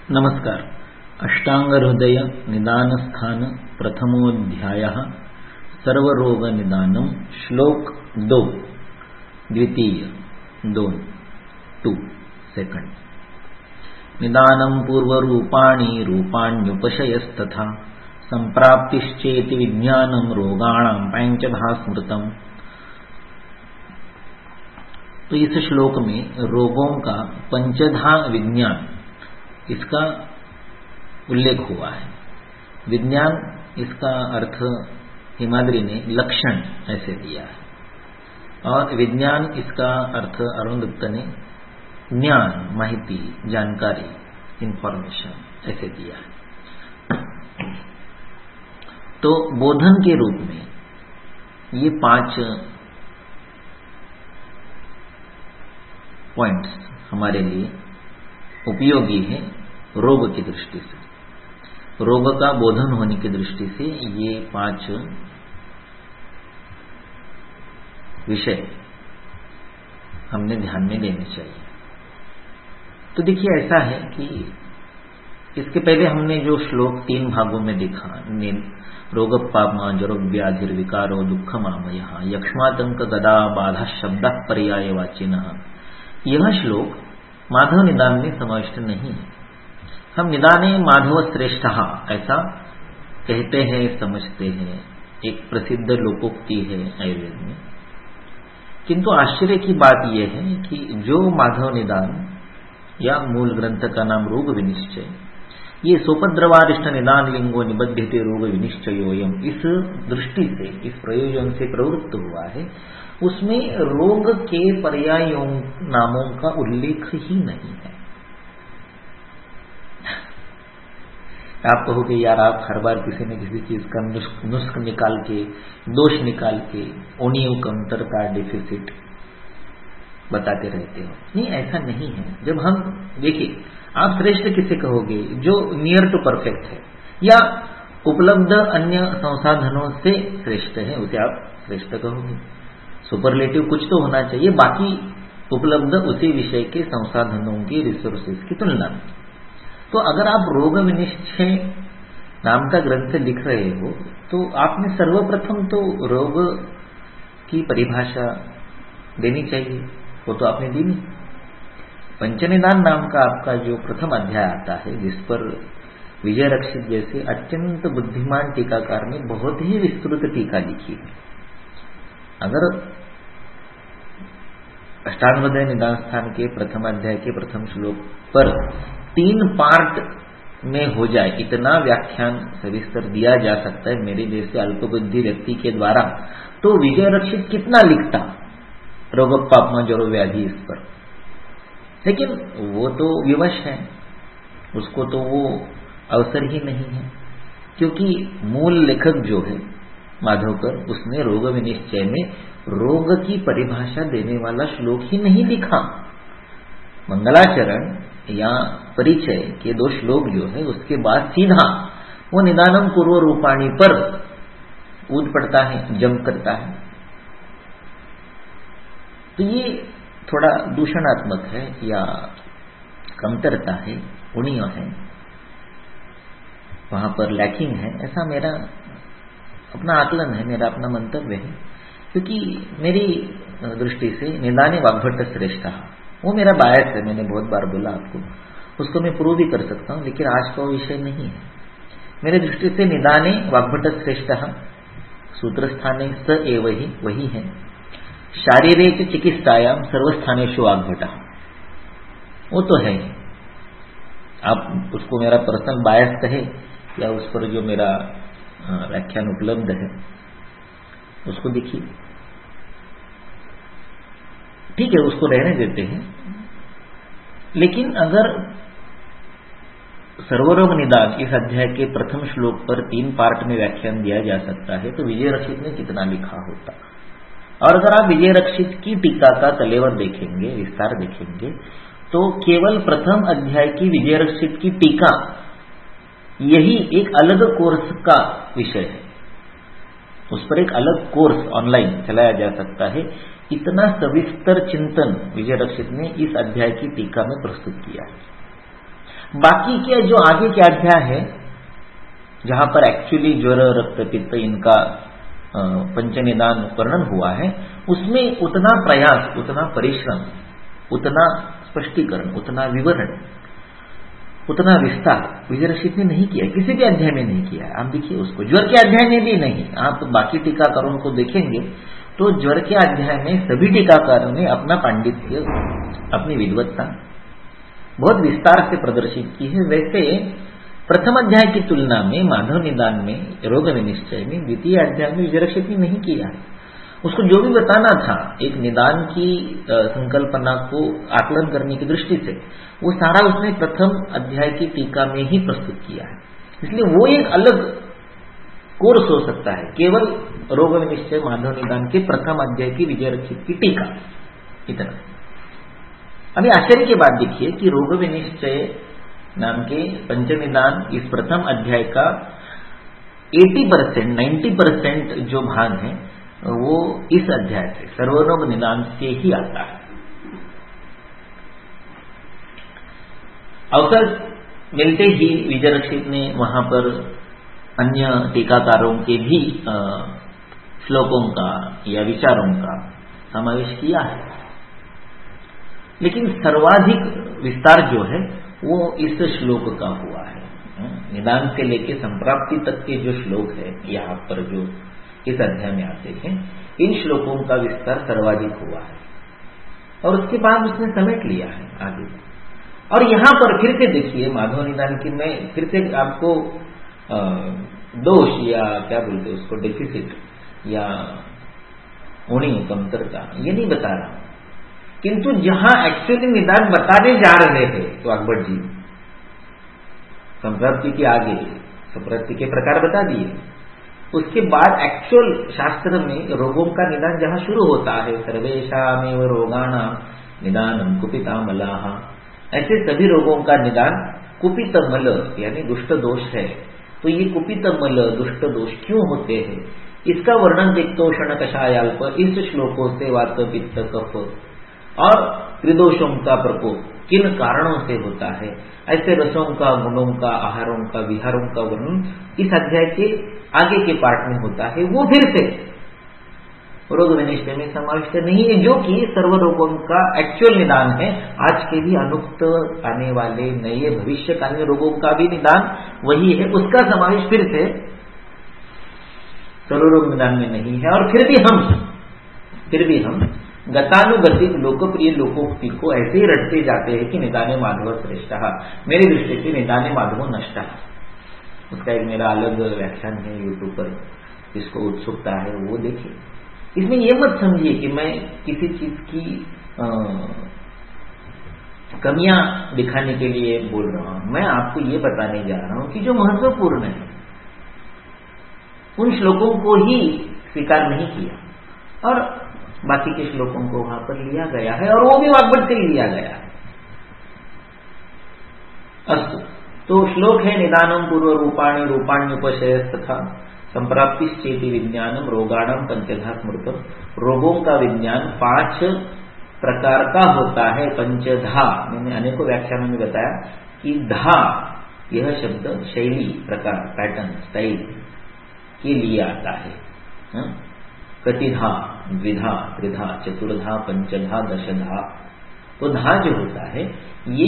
नमस्कार। अष्टांग हृदय निदान स्थान प्रथमोऽध्यायः सर्वरोग निदानम श्लोक 2 द्वितीय 2 निदानम पूर्वरूपाणि रूपाण्युपशयस्तथा संप्राप्तिश्चेति विज्ञानम रोगाणां पंचधा स्मृतम। तो इस श्लोक में रोगों का पंचधा विज्ञान इसका उल्लेख हुआ है। विज्ञान इसका अर्थ हिमाद्री ने लक्षण ऐसे दिया है और विज्ञान इसका अर्थ अरुण दत्त ने ज्ञान, माहिती, जानकारी, इंफॉर्मेशन ऐसे दिया है। तो बोधन के रूप में ये 5 पॉइंट्स हमारे लिए उपयोगी है। रोग की दृष्टि से, रोग का बोधन होने की दृष्टि से ये 5 विषय हमने ध्यान में लेने चाहिए। तो देखिए, ऐसा है कि इसके पहले हमने जो श्लोक 3 भागों में देखा, रोग पापमा जरो व्याधिर विकारो दुःखमामय यक्ष्मातंक गदा बाधा शब्द पर्यायवाचिनः, यह श्लोक माधव निदान में समाविष्ट नहीं है। हम निदाने माधव श्रेष्ठ ऐसा कहते हैं, समझते हैं, एक प्रसिद्ध लोकोक्ति है आयुर्वेद में। किंतु आश्चर्य की बात यह है कि जो माधव निदान या मूल ग्रंथ का नाम रोग विनिश्चय, ये सोपद्रवारिष्ट निदान लिंगो निबध्यते रोग विनिश्चयोयम, इस दृष्टि से, इस प्रयोजन से प्रवृत्त हुआ है, उसमें रोग के पर्यायों नामों का उल्लेख ही नहीं है। आप कहोगे यार, आप हर बार किसी न किसी चीज का नुस्ख निकाल के, दोष निकाल के, उणियों कमतरता, डिफिसिट बताते रहते हो। नहीं, ऐसा नहीं है। जब हम देखिए, आप श्रेष्ठ किसे कहोगे? जो नियर टू परफेक्ट है या उपलब्ध अन्य संसाधनों से श्रेष्ठ है, उसे आप श्रेष्ठ कहोगे। सुपरलेटिव कुछ तो होना चाहिए, बाकी उपलब्ध उसी विषय के संसाधनों की, रिसोर्सेज की तुलना में। तो अगर आप रोग विनिश्चय नाम का ग्रंथ लिख रहे हो, तो आपने सर्वप्रथम तो रोग की परिभाषा देनी चाहिए, वो तो आपने दी नहीं। पंचनिदान नाम का आपका जो प्रथम अध्याय आता है, जिस पर विजय रक्षित जैसे अत्यंत बुद्धिमान टीकाकार ने बहुत ही विस्तृत टीका लिखी है। अगर अष्टांग हृदय निदान स्थान के प्रथम अध्याय के प्रथम श्लोक पर 3 पार्ट में हो जाए, इतना व्याख्यान सविस्तर दिया जा सकता है मेरे जैसे अल्पबुद्धि व्यक्ति के द्वारा, तो विजय रक्षित कितना लिखता रोग पापमा जरो व्याधि इस पर। लेकिन वो तो विवश है, उसको तो वो अवसर ही नहीं है, क्योंकि मूल लेखक जो है माधवकर, उसने रोग विनिश्चय में रोग की परिभाषा देने वाला श्लोक ही नहीं लिखा। मंगलाचरण या परिचय के 2 श्लोक जो है, उसके बाद सीधा वो निदानम पूर्व रूपाणी पर कूद पड़ता है, जंप करता है। तो ये थोड़ा दूषणात्मक है या कमतरता है, उणिय है, वहां पर लैकिंग है, ऐसा मेरा अपना आकलन है, मेरा अपना मंतव्य है। क्योंकि मेरी दृष्टि से निदाने वाग्भट्ट श्रेष्ठ, वो मेरा बायस है, मैंने बहुत बार बोला आपको, उसको मैं प्रूव भी कर सकता हूं, लेकिन आज का विषय नहीं है। मेरी दृष्टि से निदाने वाग्भट्ट श्रेष्ठ सूत्र स्थाने स एव ही, वही है। शारीरिक चिकित्सायाम सर्वस्थानेषु वाग्भट, वो तो है। आप उसको मेरा पर्सनल बायस कहे या उस पर जो मेरा व्याख्यान उपलब्ध है उसको देखिए, ठीक है, उसको रहने देते हैं। लेकिन अगर सर्वरोग निदान इस अध्याय के प्रथम श्लोक पर 3 पार्ट में व्याख्यान दिया जा सकता है, तो विजय रक्षित ने कितना लिखा होता। और अगर आप विजय रक्षित की टीका का कलेवर देखेंगे, विस्तार देखेंगे, तो केवल प्रथम अध्याय की विजय रक्षित की टीका, यही एक अलग कोर्स का विषय है। उस पर एक अलग कोर्स ऑनलाइन चलाया जा सकता है। इतना सविस्तर चिंतन विजय रक्षित ने इस अध्याय की टीका में प्रस्तुत किया है। बाकी के जो आगे के अध्याय है जहां पर एक्चुअली ज्वर रक्त पित्त इनका पंचनिदान वर्णन हुआ है, उसमें उतना प्रयास, उतना परिश्रम, उतना स्पष्टीकरण, उतना विवरण, उतना विस्तार विजय रशीद ने नहीं किया, किसी भी अध्याय में नहीं किया है। आप देखिए उसको, ज्वर के अध्याय में भी नहीं। आप बाकी टीकाकारों को देखेंगे तो ज्वर के अध्याय में सभी टीकाकारों ने अपना पांडित्य, अपनी विद्वत्ता बहुत विस्तार से प्रदर्शित की है। वैसे प्रथम अध्याय की तुलना में माधव निदान में, रोग विनिश्चय में, द्वितीय अध्याय में विजय रशीद ने नहीं किया है। उसको जो भी बताना था एक निदान की संकल्पना को आकलन करने की दृष्टि से, वो सारा उसने प्रथम अध्याय की टीका में ही प्रस्तुत किया है। इसलिए वो एक अलग कोर्स हो सकता है, केवल रोग विनिश्चय माधव निदान के प्रथम अध्याय की विजय रशीद की टीका, इतना। अभी आश्चर्य की बात देखिए कि रोग विनिश्चय नाम के पंचनिदान इस प्रथम अध्याय का 80%, 90% जो भाग है वो इस अध्याय से, सर्वरोग निदान से ही आता है। अवसर मिलते ही विजय रशीद ने वहां पर अन्य टीकाकारों के भी श्लोकों का या विचारों का समावेश किया है, लेकिन सर्वाधिक विस्तार जो है वो इस श्लोक का हुआ है। निदान से लेकर संप्राप्ति तक के जो श्लोक है यहाँ पर जो इस अध्याय में आते हैं, इन श्लोकों का विस्तार सर्वाधिक हुआ है और उसके बाद उसने समेट लिया है आगे। और यहां पर फिर से देखिए माधव निदान की, मैं फिर से आपको दोष या क्या बोलते उसको, डेफिसिट या उणी कमतरता ये नहीं बता रहा, किंतु जहां एक्चुअली निदान बताने जा रहे थे तो अकबर जी संप्राप्ति के आगे संप्राप्ति के प्रकार बता दिए, उसके बाद एक्चुअल शास्त्र में रोगों का निदान जहां शुरू होता है, सर्वेषामेव रोगाणां निदानं कुपितामलाः, ऐसे सभी रोगों का निदान कुपित मल यानी दुष्ट दोष है। तो ये कुपित मल दुष्ट दोष क्यों होते हैं, इसका वर्णन दिक्तोषण कषायाल्प इस श्लोकों से वात पित्त कफ और त्रिदोषों का प्रकोप किन कारणों से होता है, ऐसे रसों का, गुणों का, आहारों का, विहारों का वर्णन इस अध्याय के आगे के पार्ट में होता है। वो फिर से रोग विनिश्चय में समाविष्ट नहीं है, जो कि सर्व रोगों का एक्चुअल निदान है। आज के भी अनुक्त आने वाले नए भविष्यकालीन रोगों का भी निदान वही है, उसका समावेश फिर से सर्व रोग निदान में नहीं है। और फिर भी हम गतानुगतिक लोकप्रिय लोकोक्ति को ऐसे ही रटते जाते हैं कि निदाने माधव श्रेष्ठ, मेरी दृष्टि से निदाने माधव नष्ट। उसका एक मेरा अलग व्याख्यान है यूट्यूब पर, जिसको उत्सुकता है वो देखिए। इसमें यह मत समझिए कि मैं किसी चीज की कमियां दिखाने के लिए बोल रहा हूं, मैं आपको ये बताने जा रहा हूं कि जो महत्वपूर्ण है उन श्लोकों को ही स्वीकार नहीं किया और बाकी के श्लोकों को वहां पर लिया गया है, और वो भी वाग्भट से लिया गया है। अस्तु, तो श्लोक है निदानम पूर्व रूपाणि रूपाण्युपशय तथा संप्राप्तिश्चेति विज्ञानम रोगाणम पंचधा स्मृतम। रोगों का विज्ञान 5 प्रकार का होता है, पंचधा। मैंने अनेकों व्याख्यानों में बताया कि धा यह शब्द शैली, प्रकार, पैटर्न, स्टाइल के लिए आता है। कतिधा, द्विधा, त्रिधा, चतुर्धा, पंचधा, दशधा। तो धा जो होता है ये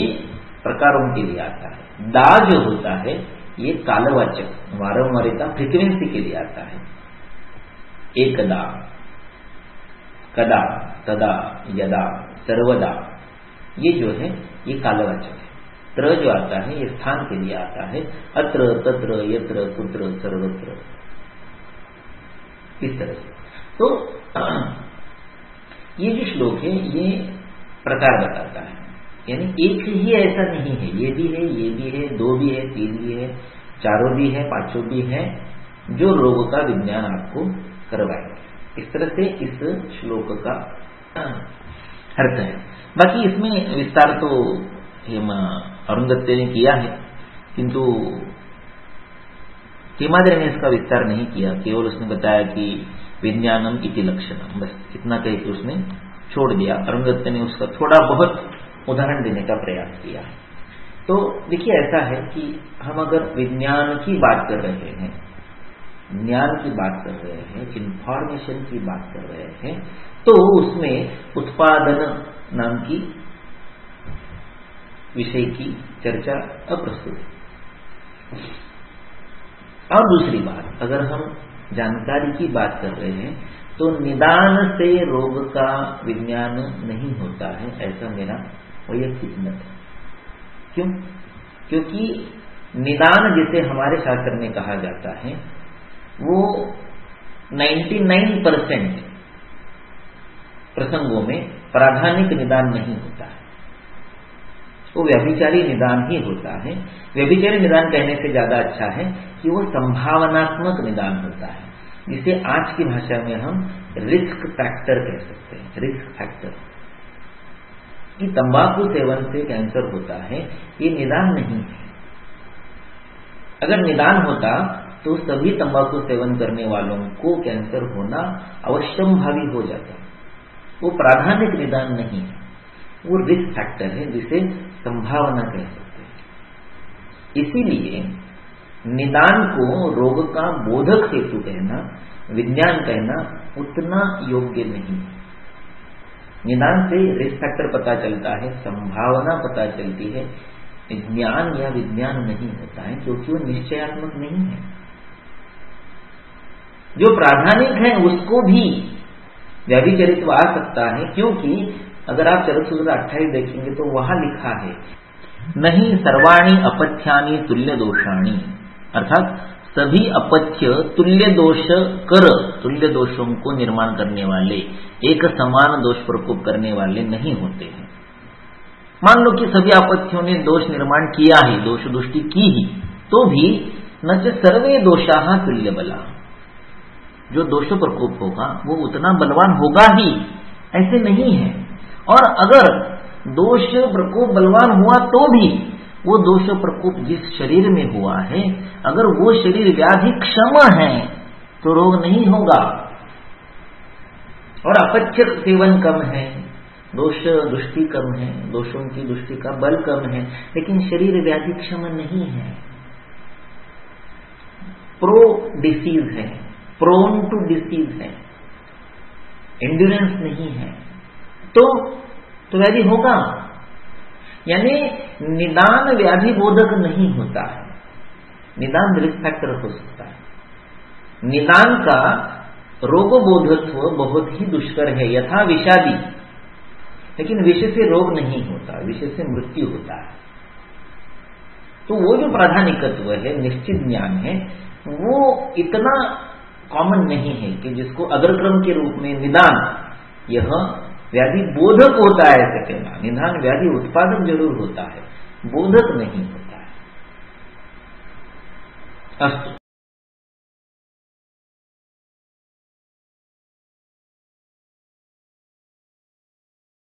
प्रकारों के लिए आता है। दा जो होता है ये कालवाचक, वारंवारिता, फ्रीक्वेंसी के लिए आता है। एकदा, कदा, तदा, यदा, सर्वदा, ये जो है ये कालवाचक है। त्र जो आता है ये स्थान के लिए आता है, अत्र, तत्र, यत्र, कुत्र, सर्वत्र, इस तरह से। तो ये जो श्लोक है ये प्रकार बताता है, यानी एक ही ऐसा नहीं है, ये भी है, ये भी है, 2 भी है, 3 भी है, 4 भी है, 5 भी है, जो रोग का विज्ञान आपको करवाएंगे। इस तरह से इस श्लोक का अर्थ है। बाकी इसमें विस्तार तो औरंगजेब ने किया है, किंतु हेमाद्रि ने इसका विस्तार नहीं किया, केवल उसने बताया कि विज्ञानम इति लक्षणम, बस इतना कह के उसने छोड़ दिया। औरंगजेब ने उसका थोड़ा बहुत उदाहरण देने का प्रयास किया है। तो देखिए ऐसा है कि हम अगर विज्ञान की बात कर रहे हैं, ज्ञान की बात कर रहे हैं, इंफॉर्मेशन की बात कर रहे हैं, तो उसमें उत्पादन नाम की विषय की चर्चा अप्रस्तुत है। और दूसरी बात, अगर हम जानकारी की बात कर रहे हैं तो निदान से रोग का विज्ञान नहीं होता है, ऐसा मेरा वैयक्तिक मत है। क्यों? क्योंकि निदान जिसे हमारे शास्त्र में कहा जाता है वो 99% प्रसंगों में प्राधानिक निदान नहीं होता है, वो व्यभिचारी निदान ही होता है। व्यभिचारी निदान कहने से ज्यादा अच्छा है कि वो संभावनात्मक निदान होता है, जिसे आज की भाषा में हम रिस्क फैक्टर कह सकते हैं। रिस्क फैक्टर कि तंबाकू सेवन से कैंसर होता है, ये निदान नहीं है। अगर निदान होता तो सभी तंबाकू सेवन करने वालों को कैंसर होना अवश्यंभावी हो जाता। वो प्राधानिक निदान नहीं है, वो रिस्क फैक्टर है, जिसे संभावना कह सकते हैं। इसीलिए निदान को रोग का बोधक हेतु कहना, विज्ञान कहना उतना योग्य नहीं है। निदान से रिस्क फैक्टर पता चलता है, संभावना पता चलती है। ज्ञान या विज्ञान नहीं होता है, क्योंकि वो निश्चयात्मक नहीं है। जो प्राधानिक है उसको भी व्यभिचरित्व आ सकता है, क्योंकि अगर आप चरक सूत्र 28 देखेंगे तो वहां लिखा है नहीं सर्वाणी अपथ्यानि तुल्य दोषाणी, अर्थात सभी अपथ्य तुल्य दोष कर, तुल्य दोषों को निर्माण करने वाले, एक समान दोष प्रकोप करने वाले नहीं होते हैं। मान लो कि सभी अपथ्यों ने दोष निर्माण किया ही, दोष दृष्टि की ही, तो भी न च सर्वे दोषाः तुल्य बला, जो दोष प्रकोप होगा वो उतना बलवान होगा ही, ऐसे नहीं है। और अगर दोष प्रकोप बलवान हुआ तो भी वो दोष प्रकोप जिस शरीर में हुआ है, अगर वो शरीर व्याधि क्षम है तो रोग नहीं होगा। और अपथ्य सेवन कम है, दोष दृष्टि कम है, दोषों की दृष्टि का बल कम है, लेकिन शरीर व्याधि क्षम नहीं है, प्रो डिसीज है, प्रोन टू डिसीज है, एंड्योरेंस नहीं है, तो व्याधि होगा। यानी निदान व्याधि बोधक नहीं होता है, निदान रिस्क फैक्टर हो सकता है। निदान का रोग बोधत्व बहुत ही दुष्कर है, यथा विषादी, लेकिन विष से रोग नहीं होता, विष से मृत्यु होता है। तो वो जो प्राधानिकत्व है, निश्चित ज्ञान है, वो इतना कॉमन नहीं है कि जिसको अग्रक्रम के रूप में निदान यह व्याधि बोधक होता है ऐसे कहना। निदान व्याधि उत्पादक जरूर होता है, बोधक नहीं होता है। अस्तु।